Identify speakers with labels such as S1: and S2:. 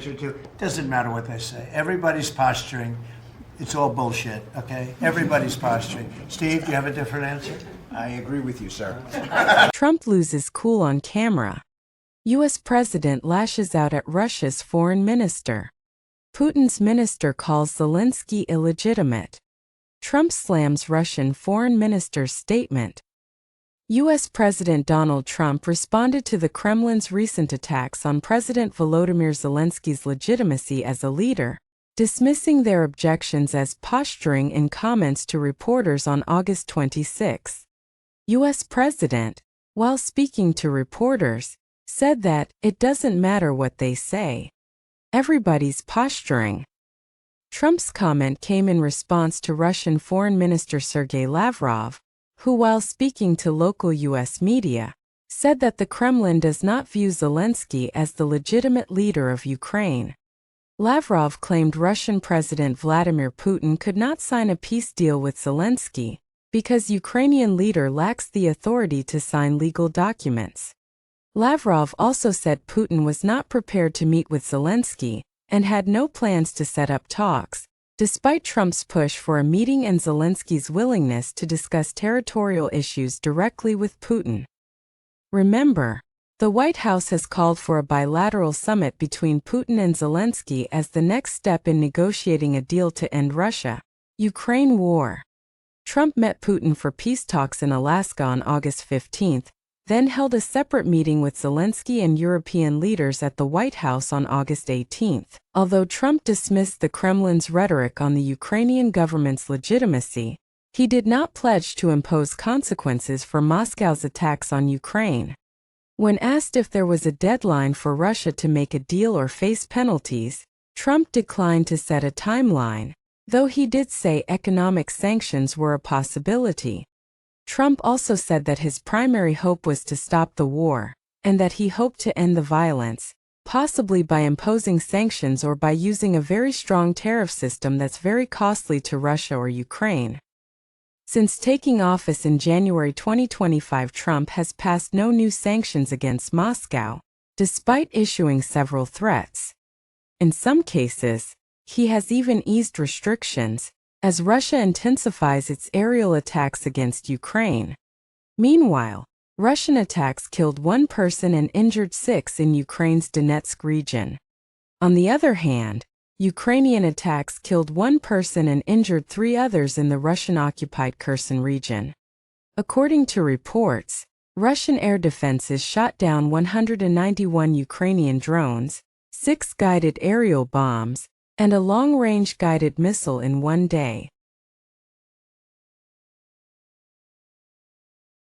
S1: answer to. Doesn't matter what they say. Everybody's posturing. It's all bullshit, okay? Everybody's posturing. Steve, do you have a different answer?
S2: I agree with you, sir.
S3: Trump loses cool on camera. U.S. President lashes out at Russia's foreign minister. Putin's minister calls Zelenskyy illegitimate. Trump slams Russian foreign minister's statement. U.S. President Donald Trump responded to the Kremlin's recent attacks on President Volodymyr Zelensky's legitimacy as a leader, dismissing their objections as posturing in comments to reporters on August 26. U.S. President, while speaking to reporters, said that it doesn't matter what they say. Everybody's posturing. Trump's comment came in response to Russian Foreign Minister Sergei Lavrov, who, while speaking to local U.S. media, said that the Kremlin does not view Zelenskyy as the legitimate leader of Ukraine. Lavrov claimed Russian President Vladimir Putin could not sign a peace deal with Zelenskyy because Ukrainian leader lacks the authority to sign legal documents. Lavrov also said Putin was not prepared to meet with Zelenskyy and had no plans to set up talks, despite Trump's push for a meeting and Zelenskyy's willingness to discuss territorial issues directly with Putin. Remember, the White House has called for a bilateral summit between Putin and Zelenskyy as the next step in negotiating a deal to end Russia-Ukraine war. Trump met Putin for peace talks in Alaska on August 15, then held a separate meeting with Zelenskyy and European leaders at the White House on August 18. Although Trump dismissed the Kremlin's rhetoric on the Ukrainian government's legitimacy, he did not pledge to impose consequences for Moscow's attacks on Ukraine. When asked if there was a deadline for Russia to make a deal or face penalties, Trump declined to set a timeline, though he did say economic sanctions were a possibility. Trump also said that his primary hope was to stop the war, and that he hoped to end the violence, possibly by imposing sanctions or by using a very strong tariff system that's very costly to Russia or Ukraine. Since taking office in January 2025, Trump has passed no new sanctions against Moscow, despite issuing several threats. In some cases, he has even eased restrictions, as Russia intensifies its aerial attacks against Ukraine. Meanwhile, Russian attacks killed 1 person and injured 6 in Ukraine's Donetsk region. On the other hand, Ukrainian attacks killed 1 person and injured 3 others in the Russian-occupied Kherson region. According to reports, Russian air defenses shot down 191 Ukrainian drones, 6 guided aerial bombs, and a long-range guided missile in one day.